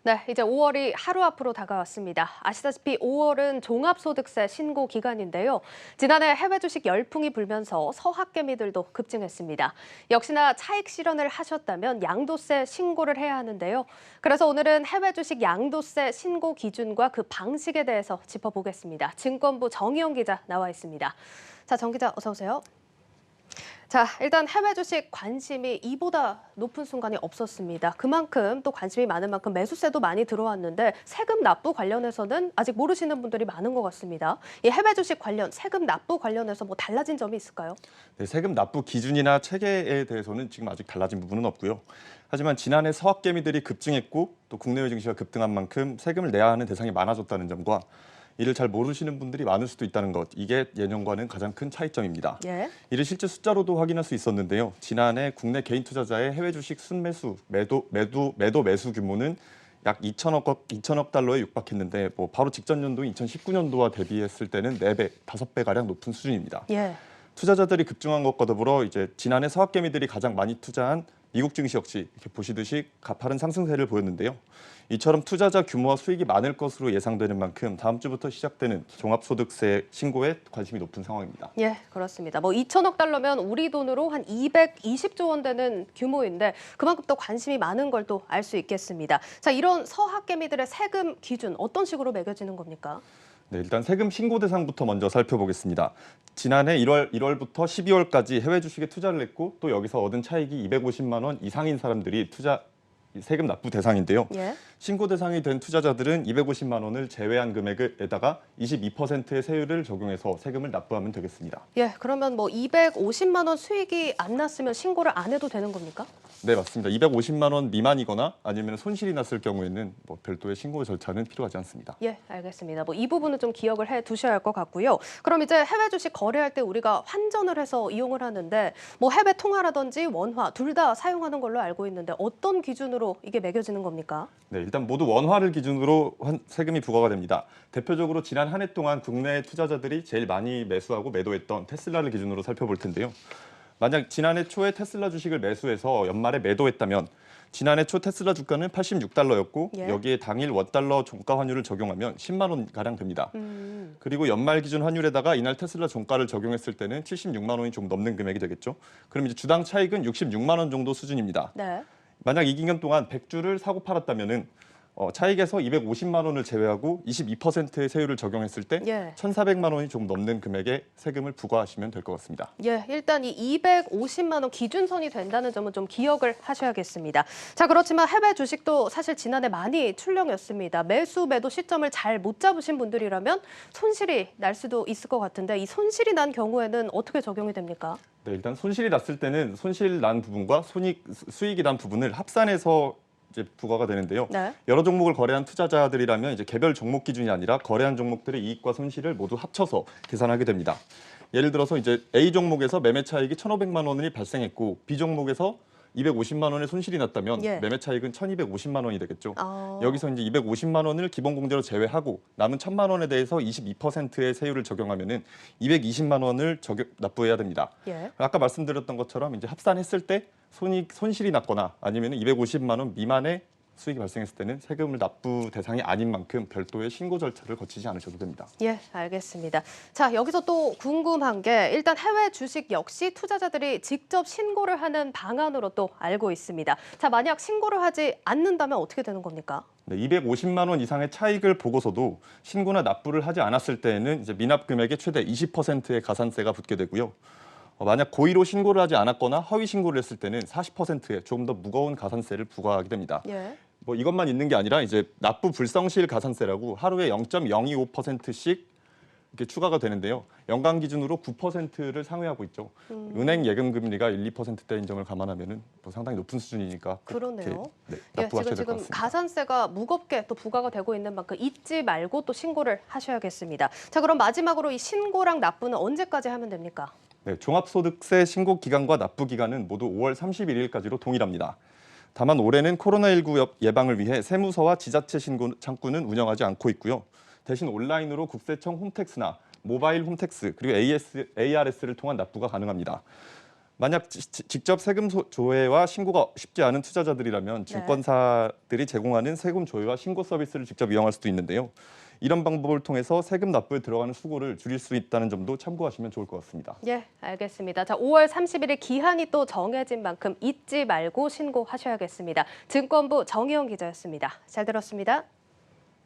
네, 이제 5월이 하루 앞으로 다가왔습니다. 아시다시피 5월은 종합소득세 신고 기간인데요. 지난해 해외 주식 열풍이 불면서 서학개미들도 급증했습니다. 역시나 차익 실현을 하셨다면 양도세 신고를 해야 하는데요. 그래서 오늘은 해외 주식 양도세 신고 기준과 그 방식에 대해서 짚어보겠습니다. 증권부 정희영 기자 나와 있습니다. 자, 정 기자 어서 오세요. 자, 일단 해외 주식 관심이 이보다 높은 순간이 없었습니다. 그만큼 또 관심이 많은 만큼 매수세도 많이 들어왔는데 세금 납부 관련해서는 아직 모르시는 분들이 많은 것 같습니다. 이 해외 주식 관련 세금 납부 관련해서 뭐 달라진 점이 있을까요? 네, 세금 납부 기준이나 체계에 대해서는 지금 아직 달라진 부분은 없고요. 하지만 지난해 서학개미들이 급증했고 또 국내외 증시가 급등한 만큼 세금을 내야 하는 대상이 많아졌다는 점과 이를 잘 모르시는 분들이 많을 수도 있다는 것, 이게 예년과는 가장 큰 차이점입니다. 예. 이를 실제 숫자로도 확인할 수 있었는데요. 지난해 국내 개인 투자자의 해외 주식 순매수, 매수 규모는 약 2천억 달러에 육박했는데 바로 직전 연도인 2019년도와 대비했을 때는 4배, 5배 가량 높은 수준입니다. 예. 투자자들이 급증한 것과 더불어 이제 지난해 서학개미들이 가장 많이 투자한 미국 증시 역시 이렇게 보시듯이 가파른 상승세를 보였는데요. 이처럼 투자자 규모와 수익이 많을 것으로 예상되는 만큼 다음 주부터 시작되는 종합소득세 신고에 관심이 높은 상황입니다. 예, 그렇습니다. 2천억 달러면 우리 돈으로 한 220조 원 되는 규모인데 그만큼 또 관심이 많은 걸 또 알 수 있겠습니다. 자, 이런 서학개미들의 세금 기준 어떤 식으로 매겨지는 겁니까? 네, 일단 세금 신고 대상부터 먼저 살펴보겠습니다. 지난해 1월부터 12월까지 해외 주식에 투자를 했고 또 여기서 얻은 차익이 250만 원 이상인 사람들이 세금 납부 대상인데요. 예. 신고 대상이 된 투자자들은 250만 원을 제외한 금액에다가 22%의 세율을 적용해서 세금을 납부하면 되겠습니다. 예, 그러면 250만 원 수익이 안 났으면 신고를 안 해도 되는 겁니까? 네, 맞습니다. 250만 원 미만이거나 아니면 손실이 났을 경우에는 별도의 신고 절차는 필요하지 않습니다. 예, 알겠습니다. 이 부분은 좀 기억을 해 두셔야 할 것 같고요. 그럼 이제 해외 주식 거래할 때 우리가 환전을 해서 이용을 하는데 해외 통화라든지 원화 둘 다 사용하는 걸로 알고 있는데 어떤 기준으로 이게 매겨지는 겁니까? 네, 일단 모두 원화를 기준으로 세금이 부과가 됩니다. 대표적으로 지난 한 해 동안 국내 투자자들이 제일 많이 매수하고 매도했던 테슬라를 기준으로 살펴볼 텐데요. 만약 지난해 초에 테슬라 주식을 매수해서 연말에 매도했다면 지난해 초 테슬라 주가는 86달러였고 예. 여기에 당일 원달러 종가 환율을 적용하면 10만 원 가량 됩니다. 그리고 연말 기준 환율에다가 이날 테슬라 종가를 적용했을 때는 76만 원이 좀 넘는 금액이 되겠죠. 그럼 이제 주당 차익은 66만 원 정도 수준입니다. 네. 만약 이 기간 동안 100주를 사고 팔았다면은 차익에서 250만 원을 제외하고 22%의 세율을 적용했을 때 예. 1,400만 원이 좀 넘는 금액의 세금을 부과하시면 될 것 같습니다. 예, 일단 이 250만 원 기준선이 된다는 점은 좀 기억을 하셔야겠습니다. 자, 그렇지만 해외 주식도 사실 지난해 많이 출렁였습니다. 매수 매도 시점을 잘 못 잡으신 분들이라면 손실이 날 수도 있을 것 같은데 이 손실이 난 경우에는 어떻게 적용이 됩니까? 네, 일단 손실이 났을 때는 손실 난 부분과 수익이 난 부분을 합산해서 이제 부과가 되는데요. 네. 여러 종목을 거래한 투자자들이라면 이제 개별 종목 기준이 아니라 거래한 종목들의 이익과 손실을 모두 합쳐서 계산하게 됩니다. 예를 들어서 이제 A 종목에서 매매 차익이 1,500만 원이 발생했고 B 종목에서 250만 원의 손실이 났다면 예. 매매 차익은 1,250만 원이 되겠죠. 아. 여기서 이제 250만 원을 기본 공제로 제외하고 남은 1,000만 원에 대해서 22%의 세율을 적용하면은 220만 원을 납부해야 됩니다. 예. 아까 말씀드렸던 것처럼 이제 합산했을 때 손실이 났거나 아니면 250만 원 미만의 수익이 발생했을 때는 세금을 납부 대상이 아닌 만큼 별도의 신고 절차를 거치지 않으셔도 됩니다. 예, 알겠습니다. 자, 여기서 또 궁금한 게 일단 해외 주식 역시 투자자들이 직접 신고를 하는 방안으로 또 알고 있습니다. 자, 만약 신고를 하지 않는다면 어떻게 되는 겁니까? 네, 250만 원 이상의 차익을 보고서도 신고나 납부를 하지 않았을 때에는 이제 미납 금액의 최대 20%의 가산세가 붙게 되고요. 만약 고의로 신고를 하지 않았거나 허위 신고를 했을 때는 40%의 조금 더 무거운 가산세를 부과하게 됩니다. 예. 이것만 있는 게 아니라 이제 납부 불성실 가산세라고 하루에 0.025%씩 이렇게 추가가 되는데요. 연간 기준으로 9%를 상회하고 있죠. 은행 예금 금리가 1, 2%대인 점을 감안하면은 상당히 높은 수준이니까 그러네요. 네, 예, 납부하셔야 될 것 지금 같습니다. 가산세가 무겁게 또 부과가 되고 있는 만큼 잊지 말고 또 신고를 하셔야겠습니다. 자, 그럼 마지막으로 이 신고랑 납부는 언제까지 하면 됩니까? 네, 종합소득세 신고 기간과 납부 기간은 모두 5월 31일까지로 동일합니다. 다만 올해는 코로나19 예방을 위해 세무서와 지자체 신고 창구는 운영하지 않고 있고요. 대신 온라인으로 국세청 홈택스나 모바일 홈택스 그리고 ARS를 통한 납부가 가능합니다. 만약 직접 세금 조회와 신고가 쉽지 않은 투자자들이라면 증권사들이 제공하는 세금 조회와 신고 서비스를 직접 이용할 수도 있는데요. 이런 방법을 통해서 세금 납부에 들어가는 수고를 줄일 수 있다는 점도 참고하시면 좋을 것 같습니다. 예, 알겠습니다. 자, 5월 30일에 기한이 또 정해진 만큼 잊지 말고 신고하셔야겠습니다. 증권부 정희영 기자였습니다. 잘 들었습니다.